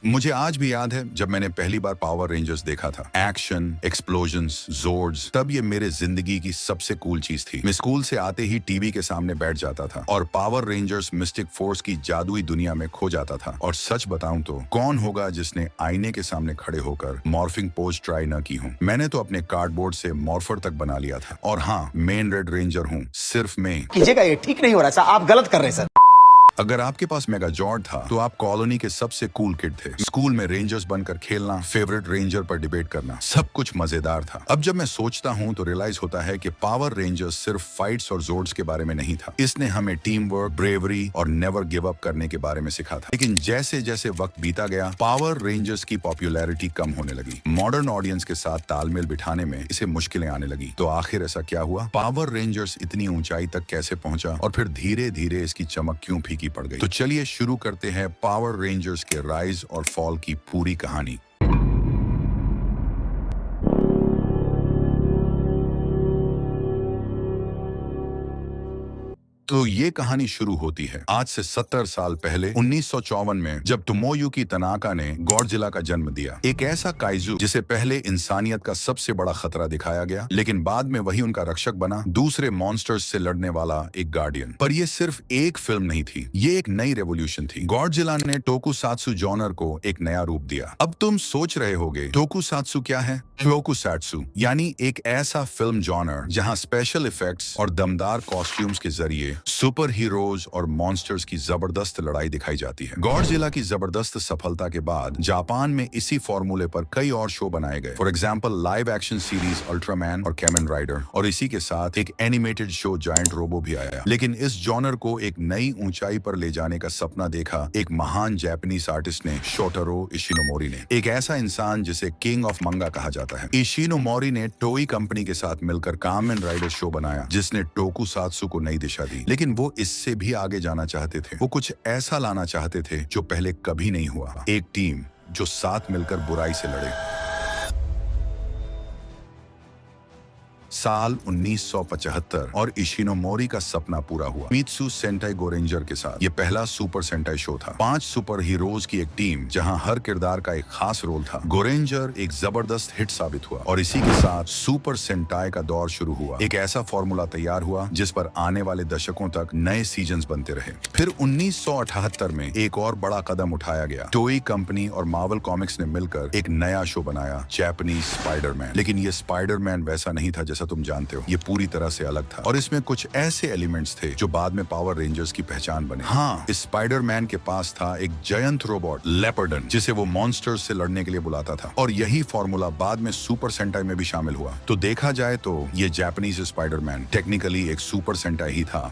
मुझे आज भी याद है जब मैंने पहली बार पावर रेंजर्स देखा था। एक्शन, एक्सप्लोजन्स, जोर्ड्स, तब ये मेरे जिंदगी की सबसे कूल चीज थी। मैं स्कूल से आते ही टीवी के सामने बैठ जाता था और पावर रेंजर्स मिस्टिक फोर्स की जादुई दुनिया में खो जाता था। और सच बताऊं तो कौन होगा जिसने आईने के सामने खड़े होकर मॉर्फिंग पोज ट्राई न की हो। मैंने तो अपने कार्डबोर्ड से मॉर्फर तक बना लिया था। और हाँ, मेन रेड रेंजर हूँ, सिर्फ मैं। कीजिएगा, ये ठीक नहीं हो रहा सर, आप गलत कर रहे हैं सर। अगर आपके पास मेगा जॉर्ड था तो आप कॉलोनी के सबसे कूल किड थे। स्कूल में रेंजर्स बनकर खेलना, फेवरेट रेंजर पर डिबेट करना, सब कुछ मजेदार था। अब जब मैं सोचता हूँ तो रियलाइज होता है कि पावर रेंजर्स सिर्फ फाइट्स और जोर्ड्स के बारे में नहीं था। इसने हमें टीम वर्क, ब्रेवरी और नेवर गिव अप करने के बारे में सिखा था। लेकिन जैसे जैसे वक्त बीता गया, पावर रेंजर्स की पॉपुलैरिटी कम होने लगी। मॉडर्न ऑडियंस के साथ तालमेल बिठाने में इसे मुश्किलें आने लगी। तो आखिर ऐसा क्या हुआ? पावर रेंजर्स इतनी ऊंचाई तक कैसे पहुंचा और फिर धीरे धीरे इसकी चमक क्यों फीकी पड़ गई? तो चलिए शुरू करते हैं पावर रेंजर्स के राइज और फॉल की पूरी कहानी। तो ये कहानी शुरू होती है आज से 70 साल पहले 1954 में, जब टोमोयुकी तनाका ने गॉडजिला का जन्म दिया। एक ऐसा काइजू जिसे पहले इंसानियत का सबसे बड़ा खतरा दिखाया गया, लेकिन बाद में वही उनका रक्षक बना, दूसरे मॉन्स्टर्स से लड़ने वाला एक गार्डियन। पर ये सिर्फ एक फिल्म नहीं थी, ये एक नई रेवोल्यूशन थी। गॉडजिला ने टोकुसात्सु जॉनर को एक नया रूप दिया। अब तुम सोच रहे होगे टोकुसात्सु क्या है? टोकुसात्सु यानी एक ऐसा फिल्म जॉनर जहां स्पेशल इफेक्ट्स और दमदार कॉस्ट्यूम्स के जरिए सुपर हीरोज और मॉन्स्टर्स की जबरदस्त लड़ाई दिखाई जाती है। गॉडजिला की जबरदस्त सफलता के बाद जापान में इसी फॉर्मूले पर कई और शो बनाए गए। For example live action series Ultraman और कैमन राइडर, और इसी के साथ एक एनिमेटेड शो जायंट रोबो भी आया। लेकिन इस जॉनर को एक नई ऊंचाई पर ले जाने का सपना देखा एक महान जापानीज आर्टिस्ट ने, शोटारो इशिनोमोरी ने। एक ऐसा इंसान जिसे किंग ऑफ मंगा कहा जाता है। इशिनोमोरी ने टोई कंपनी के साथ मिलकर कामेन राइडर शो बनाया, जिसने टोकुसात्सु को नई दिशा दी। लेकिन वो इससे भी आगे जाना चाहते थे। वो कुछ ऐसा लाना चाहते थे जो पहले कभी नहीं हुआ। एक टीम जो साथ मिलकर बुराई से लड़े। साल 1975 और इशिनोमोरी का सपना पूरा हुआ मित्सु सेंटाई गोरेंजर के साथ। ये पहला सुपर सेंटाई शो था। 5 सुपर हीरोज की एक टीम जहां हर किरदार का एक खास रोल था। गोरेंजर एक जबरदस्त हिट साबित हुआ और इसी के साथ सुपर सेंटाई का दौर शुरू हुआ। एक ऐसा फॉर्मूला तैयार हुआ जिस पर आने वाले दशकों तक नए सीजन्स बनते रहे। फिर 1978 में एक और बड़ा कदम उठाया गया। टोई कंपनी और मार्वल कॉमिक्स ने मिलकर एक नया शो बनाया, जापानीज स्पाइडरमैन। लेकिन ये स्पाइडरमैन वैसा नहीं था जैसा तुम जानते हो। ये पूरी तरह से अलग था और इसमें कुछ ऐसे एलिमेंट्स थे जो बाद में पावर रेंजर्स की पहचान बने। हाँ, इस स्पाइडरमैन के पास था एक जायंट रोबोट लेपर्डन, जिसे वो मॉन्स्टर्स से लड़ने के लिए बुलाता था। और यही फॉर्मूला बाद में सुपर सेंटाई में भी शामिल हुआ। तो देखा जाए तो ये जापानीज स्पाइडरमैन टेक्निकली एक सुपर सेंटाई ही था।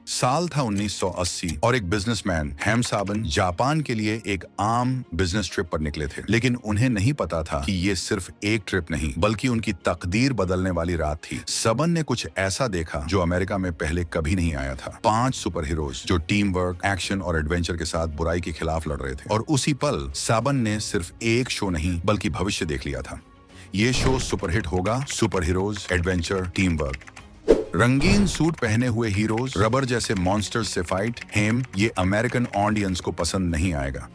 साल था 1980 और एक बिजनेसमैन हैम साबन जापान के लिए एक आम बिजनेस ट्रिप पर निकले थे। लेकिन उन्हें नहीं पता था कि ये सिर्फ एक ट्रिप नहीं, बल्कि उनकी तकदीर बदलने वाली रात थी। सबन ने कुछ ऐसा देखा जो अमेरिका में पहले कभी नहीं आया था। 5 सुपर हीरोज जो टीम वर्क, एक्शन और एडवेंचर के साथ बुराई के खिलाफ लड़ रहे थे। और उसी पल साबन ने सिर्फ एक शो नहीं बल्कि भविष्य देख लिया था। ये शो सुपरहिट होगा। Super heroes, adventure, team work, रंगीन सूट पहने हुए हीरोज, रबर जैसे मॉन्स्टर्स से फाइट। हेम ये अमेरिकन ऑडियंस को पसंद नहीं आएगा।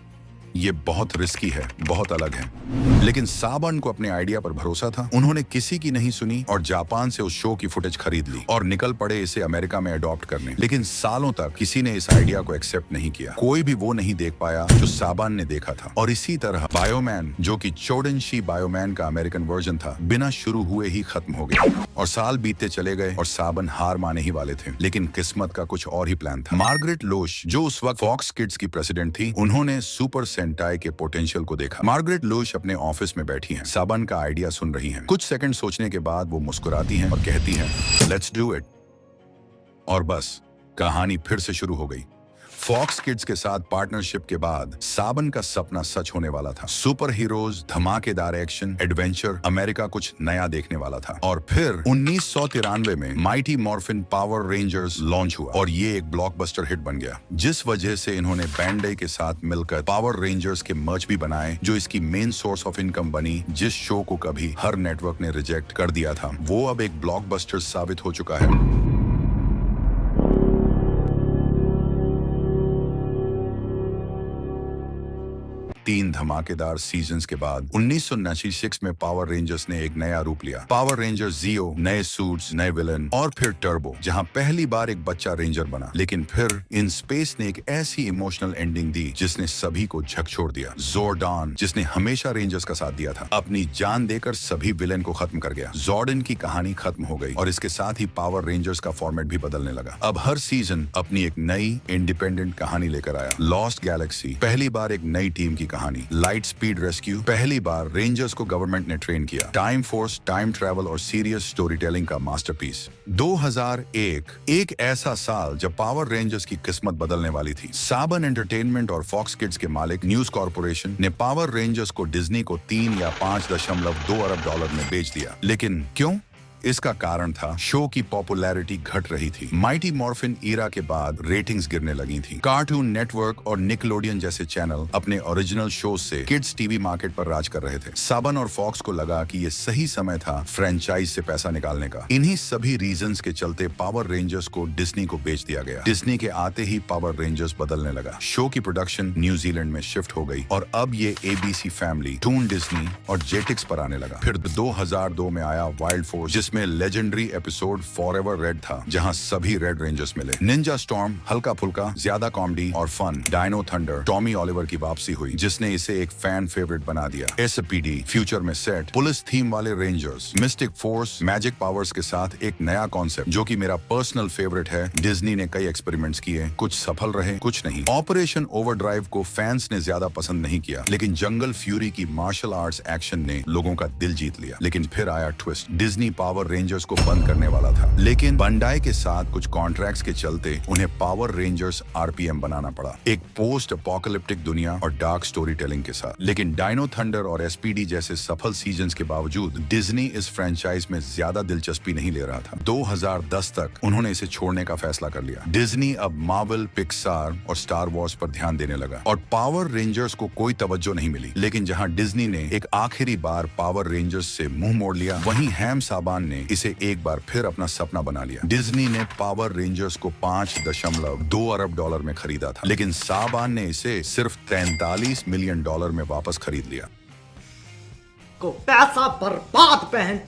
ये बहुत रिस्की है, बहुत अलग है। लेकिन साबन को अपने आइडिया पर भरोसा था। उन्होंने किसी की नहीं सुनी और जापान से उस शो की फुटेज खरीद ली और निकल पड़े इसे अमेरिका में अडॉप्ट करने। लेकिन सालों तक किसी ने इस आइडिया को एक्सेप्ट नहीं किया। कोई भी वो नहीं देख पाया जो साबन ने देखा था। और इसी तरह बायोमैन, जो कि चोडेंशी बायोमैन का अमेरिकन वर्जन था, बिना शुरू हुए ही खत्म हो गया। और साल बीतते चले गए और साबन हार माने ही वाले थे। लेकिन किस्मत का कुछ और ही प्लान था। मार्गरेट लोश, जो उस वक्त फॉक्स किड्स की प्रेसिडेंट थी, उन्होंने सुपर सेंटाई के पोटेंशियल को देखा। मार्गरेट लोश अपने ऑफिस में बैठी हैं, साबन का आइडिया सुन रही हैं। कुछ सेकंड सोचने के बाद वो मुस्कुराती हैं और कहती हैं, लेट्स डू इट। और बस कहानी फिर से शुरू हो गई। फॉक्स किड्स के साथ पार्टनरशिप के बाद साबन का सपना सच होने वाला था। सुपर हीरोज, धमाकेदार एक्शन, एडवेंचर, अमेरिका कुछ नया देखने वाला था। और फिर 1993 में mighty morphine power rangers launch हुआ और ये एक ब्लॉकबस्टर हिट बन गया, जिस वजह से इन्होंने बैंडे के साथ मिलकर पावर रेंजर्स के मर्च भी बनाए, जो इसकी मेन सोर्स ऑफ इनकम बनी। जिस शो को कभी हर नेटवर्क ने रिजेक्ट कर दिया था, वो अब एक ब्लॉकबस्टर साबित हो चुका है। 3 धमाकेदार सीजन्स के बाद 1996 में पावर रेंजर्स ने एक नया रूप लिया। पावर रेंजर्स जियो, नए सूट्स, नए विलन और फिर टर्बो, जहां पहली बार एक बच्चा रेंजर बना। लेकिन फिर इन स्पेस ने एक ऐसी इमोशनल एंडिंग दी जिसने सभी को झकझोर दिया। जोर्डान, जिसने हमेशा रेंजर्स का साथ दिया था, अपनी जान देकर सभी विलेन को खत्म कर गया। जॉर्डन की कहानी खत्म हो गई और इसके साथ ही पावर रेंजर्स का फॉर्मेट भी बदलने लगा। अब हर सीजन अपनी एक नई इंडिपेंडेंट कहानी लेकर आया। लॉस्ट गैलेक्सी, पहली बार एक नई टीम की कहानी। लाइट स्पीड रेस्क्यू, पहली बार रेंजर्स को गवर्नमेंट ने ट्रेन किया। टाइम फोर्स, टाइम ट्रैवल और सीरियस स्टोरी टेलिंग का मास्टरपीस। 2001 एक ऐसा साल जब पावर रेंजर्स की किस्मत बदलने वाली थी। साबन एंटरटेनमेंट और फॉक्स किड्स के मालिक न्यूज कॉर्पोरेशन ने पावर रेंजर्स को डिज्नी को 3 या 5.2 अरब डॉलर में बेच दिया। लेकिन क्यों? इसका कारण था शो की पॉपुलैरिटी घट रही थी। माइटी मॉर्फिन ईरा के बाद रेटिंग्स गिरने लगी थी। कार्टून नेटवर्क और निकलोडियन जैसे चैनल अपने ओरिजिनल शो से किड्स टीवी मार्केट पर राज कर रहे थे। साबन और फॉक्स को लगा कि ये सही समय था फ्रेंचाइज से पैसा निकालने का। इन्हीं सभी रीजंस के चलते पावर रेंजर्स को डिज्नी को बेच दिया गया। डिज्नी के आते ही पावर रेंजर्स बदलने लगा। शो की प्रोडक्शन न्यूजीलैंड में शिफ्ट हो गई और अब ये एबीसी फैमिली, टून डिज्नी और जेटिक्स पर आने लगा। फिर 2002 में आया वाइल्ड फोर्स, जिसमें लेजेंडरी एपिसोड फॉरएवर रेड था, जहां सभी रेड रेंजर्स मिले। निंजा स्टॉर्म, हल्का फुल्का, ज्यादा कॉमेडी और fun. Dino Thunder, Tommy Oliver की वापसी हुई, जिसने इसे एक फैन फेवरेट बना दिया। एसपीडी, फ्यूचर में सेट, पुलिस थीम वाले rangers. Mystic Force, magic powers के साथ एक नया कॉन्सेप्ट जो कि मेरा पर्सनल फेवरेट है। डिज्नी ने कई एक्सपेरिमेंट्स किए, कुछ सफल रहे, कुछ नहीं। ऑपरेशन ओवरड्राइव को फैंस ने ज्यादा पसंद नहीं किया, लेकिन जंगल फ्यूरी की मार्शल आर्ट्स एक्शन ने लोगों का दिल जीत लिया। लेकिन फिर आया ट्विस्ट। डिज्नी पावर रेंजर्स को बंद करने वाला था, लेकिन बंडाई के साथ कुछ कॉन्ट्रैक्ट्स के चलते उन्हें पावर रेंजर्स आरपीएम बनाना पड़ा, एक पोस्ट अपोकलिप्टिक दुनिया और डार्क स्टोरी टेलिंग के साथ। लेकिन डायनो थंडर और एसपीडी जैसे सफल सीजन्स के बावजूद डिज्नी इस फ्रेंचाइज में ज्यादा दिलचस्पी नहीं ले रहा था। 2010 तक उन्होंने इसे छोड़ने का फैसला कर लिया। डिज्नी अब मार्वल, पिक्सार और स्टार वॉर्स पर ध्यान देने लगा और पावर रेंजर्स को कोई तवज्जो नहीं मिली। लेकिन जहां डिज्नी ने एक आखिरी बार पावर रेंजर्स से मुंह मोड़ लिया, वहीं हैम साबान ने इसे एक बार फिर अपना सपना बना लिया। डिज्नी ने पावर रेंजर्स को 5.2 अरब डॉलर में खरीदा था, लेकिन साबान ने इसे सिर्फ 43 मिलियन डॉलर में वापस खरीद लिया। को पैसा बर्बाद पहन।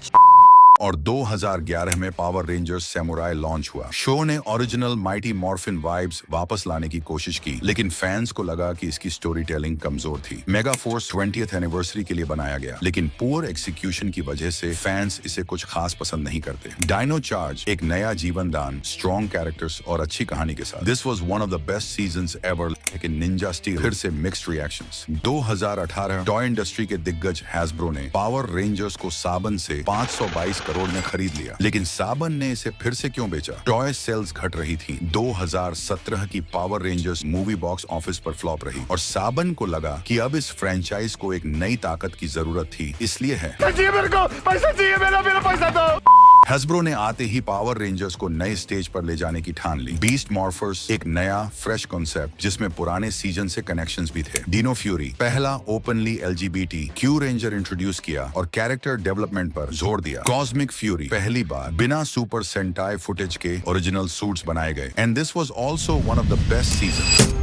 और 2011 में पावर रेंजर्स सैमुराई लॉन्च हुआ। शो ने ओरिजिनल माइटी मॉर्फिन वाइब्स वापस लाने की कोशिश की, लेकिन फैंस को लगा कि इसकी स्टोरी टेलिंग कमजोर थी। मेगा फोर्स 20th एनिवर्सरी के लिए बनाया गया, लेकिन पुअर एक्सिक्यूशन की वजह से फैंस इसे कुछ खास पसंद नहीं करते। डायनो चार्ज, एक नया जीवन दान, स्ट्रॉन्ग कैरेक्टर्स और अच्छी कहानी के साथ। This was one of the best seasons ever, लेकिन निंजा स्टील फिर से मिक्स्ड रिएक्शंस। 2018 टॉय इंडस्ट्री के दिग्गज हैस्ब्रो ने पावर रेंजर्स को साबन से 522 करोड़ में खरीद लिया, लेकिन साबन ने इसे फिर से क्यों बेचा? टॉय सेल्स घट रही थी। 2017 की power rangers movie box office पर फ्लॉप रही और साबन को लगा कि अब इस फ्रेंचाइज को एक नई ताकत की जरूरत थी, इसलिए है। मेरे को पैसा चाहिए, मेरा पैसा दो। हैस्ब्रो ने आते ही पावर रेंजर्स को नए स्टेज पर ले जाने की ठान ली। बीस्ट मॉर्फर्स, एक नया फ्रेश कॉन्सेप्ट जिसमें पुराने सीजन से कनेक्शंस भी थे। डिनो फ्यूरी, पहला openly LGBT Q ranger introduce किया और कैरेक्टर डेवलपमेंट पर जोर दिया। कॉस्मिक फ्यूरी, पहली बार बिना सुपर सेंटाई फुटेज के ओरिजिनल सूट्स बनाए गए, and this was also one of the best season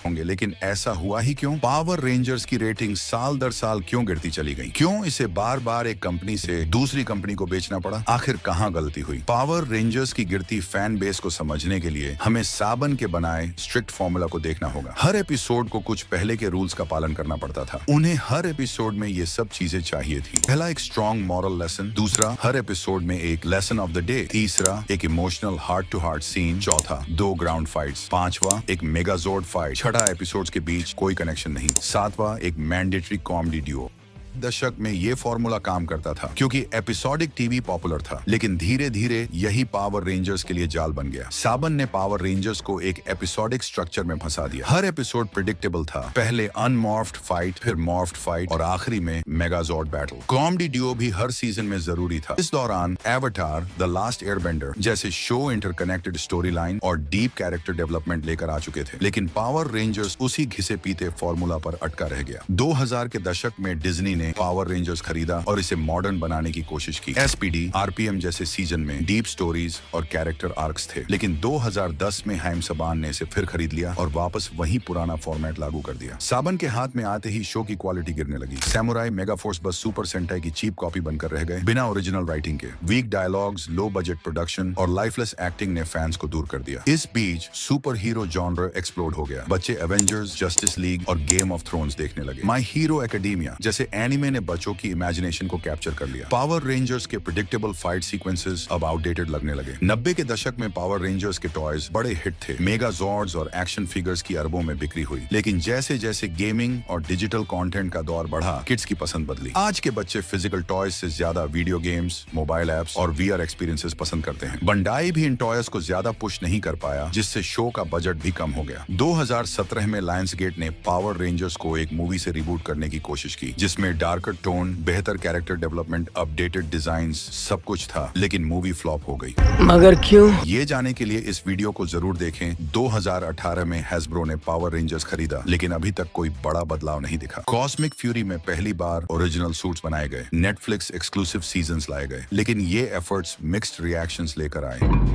होंगे। लेकिन ऐसा हुआ ही क्यों? पावर रेंजर्स की रेटिंग साल दर साल क्यों गिरती चली गई? क्यों इसे बार बार एक कंपनी से दूसरी कंपनी को बेचना पड़ा? आखिर कहां गलती हुई? पावर रेंजर्स की गिरती फैन बेस को समझने के लिए हमें साबन के बनाए स्ट्रिक्ट फॉर्मूला को देखना होगा। हर एपिसोड को कुछ पहले के रूल्स का पालन करना पड़ता था। उन्हें हर एपिसोड में ये सब चीजें चाहिए थी। पहला, एक स्ट्रॉन्ग मॉरल लेसन। दूसरा, हर एपिसोड में एक लेसन ऑफ द डे। तीसरा, एक emotional heart to heart scene. चौथा, 2 ग्राउंड फाइट्स। पांचवा, एक मेगाजोर्ड फाइट। छठा, एपिसोड्स के बीच कोई कनेक्शन नहीं। सातवां, एक मैंडेटरी कॉमेडी ड्यूओ। दशक में ये फॉर्मूला काम करता था क्योंकि एपिसोडिक टीवी पॉपुलर था, लेकिन धीरे धीरे यही पावर रेंजर्स के लिए जाल बन गया। साबन ने पावर रेंजर्स को एक एपिसोडिक स्ट्रक्चर में फंसा दिया। हर एपिसोड प्रेडिक्टेबल था, पहले अनमॉर्फ्ड फाइट, फिर मॉर्फ्ड फाइट और आखिरी में मेगाजॉर्ड बैटल। कॉमेडी ड्यूओ भी हर सीजन में जरूरी था। इस दौरान एवाटार, द लास्ट एयरबेंडर जैसे शो इंटरकनेक्टेड स्टोरी लाइन और डीप कैरेक्टर डेवलपमेंट लेकर आ चुके थे, लेकिन पावर रेंजर्स उसी घिसे पीते फॉर्मूला पर अटका रह गया। 2000 के दशक में डिज्नी ने पावर रेंजर्स खरीदा और इसे मॉडर्न बनाने की कोशिश की। SPD, RPM जैसे सीजन में डीप स्टोरीज और कैरेक्टर आर्क्स थे, लेकिन 2010 में हाइम साबन ने इसे फिर खरीद लिया और वापस वही पुराना फॉर्मेट लागू कर दिया। साबन के हाथ में आते ही शो की क्वालिटी गिरने लगी। सैमुराई, मेगा फोर्स बस सुपर सेंटाई की चीप कॉपी बनकर रह गए, बिना ओरिजिनल राइटिंग के। Weak dialogues, low budget production और लाइफलेस एक्टिंग ने फैंस को दूर कर दिया। इस बीच सुपर हीरो जॉनर एक्सप्लोड हो गया। बच्चे एवेंजर्स, जस्टिस लीग और गेम ऑफ थ्रोन्स देखने लगे। माई हीरो एकेडेमिया जैसे एनिमे ने बच्चों की इमेजिनेशन को कैप्चर कर लिया। पावर रेंजर्स के प्रेडिक्टेबल फाइट सीक्वेंसेस अब आउटडेटेड लगने लगे। 90 के दशक में पावर रेंजर्स के टॉयज बड़े हिट थे। मेगा ज़ॉर्ड्स और एक्शन फिगर्स की अरबों में बिक्री हुई, लेकिन जैसे जैसे गेमिंग और डिजिटल कंटेंट का दौर बढ़ा, किड्स की पसंद बदली। आज के बच्चे फिजिकल टॉयज से ज्यादा वीडियो गेम्स, मोबाइल एप्स और VR एक्सपीरियंसेस पसंद करते हैं। बंडाई भी इन टॉयज को ज्यादा पुश नहीं कर पाया, जिससे शो का बजट भी कम हो गया। 2017 में लायंसगेट ने पावर रेंजर्स को एक मूवी से रिबूट करने की कोशिश की, जिसमें डार्कर टोन, बेहतर कैरेक्टर डेवलपमेंट, अपडेटेड डिजाइन्स, सब कुछ था, लेकिन मूवी फ्लॉप हो गई। मगर क्यों? ये जाने के लिए इस वीडियो को जरूर देखें। 2018 में हैस्ब्रो ने पावर रेंजर्स खरीदा, लेकिन अभी तक कोई बड़ा बदलाव नहीं दिखा। कॉस्मिक फ्यूरी में पहली बार ओरिजिनल सूट्स बनाए गए, नेटफ्लिक्स एक्सक्लूसिव सीजन्स लाए गए, लेकिन ये एफर्ट्स मिक्स्ड रिएक्शंस लेकर आए।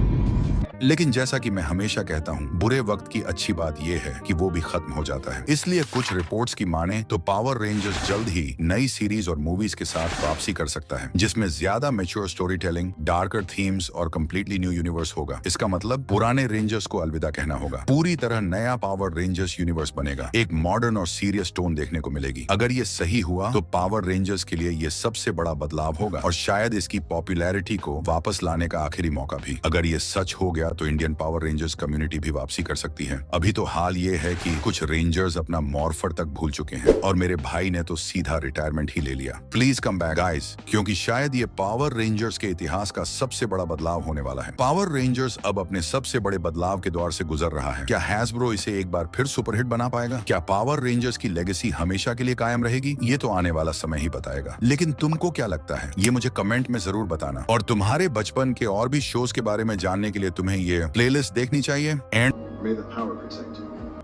लेकिन जैसा कि मैं हमेशा कहता हूँ, बुरे वक्त की अच्छी बात यह है कि वो भी खत्म हो जाता है। इसलिए कुछ रिपोर्ट्स की माने तो पावर रेंजर्स जल्द ही नई सीरीज और मूवीज के साथ वापसी कर सकता है, जिसमें ज्यादा mature story telling, darker themes और कंप्लीटली न्यू यूनिवर्स होगा। इसका मतलब पुराने रेंजर्स को अलविदा कहना होगा। पूरी तरह नया पावर रेंजर्स यूनिवर्स बनेगा। एक मॉडर्न और सीरियस टोन देखने को मिलेगी। अगर ये सही हुआ तो पावर रेंजर्स के लिए ये सबसे बड़ा बदलाव होगा और शायद इसकी पॉपुलैरिटी को वापस लाने का आखिरी मौका भी। अगर ये सच हो गया तो इंडियन पावर रेंजर्स कम्युनिटी भी वापसी कर सकती है। अभी तो हाल ये है कि कुछ रेंजर्स अपना मॉर्फर तक भूल चुके हैं और मेरे भाई ने तो सीधा रिटायरमेंट ही ले लिया। प्लीज कम बैक गाइस, क्योंकि शायद ये पावर रेंजर्स के इतिहास का सबसे बड़ा बदलाव होने वाला है। पावर रेंजर्स अब अपने सबसे बड़े बदलाव के दौर से गुजर रहा है। क्या हैस्ब्रो इसे एक बार फिर सुपरहिट बना पाएगा? क्या पावर रेंजर्स की लेगेसी हमेशा के लिए कायम रहेगी? ये तो आने वाला समय ही बताएगा। लेकिन तुमको क्या लगता है, ये मुझे कमेंट में जरूर बताना। और तुम्हारे बचपन के और भी शोज के बारे में जानने के लिए तुम्हें ये प्लेलिस्ट देखनी चाहिए। And May the power protect you.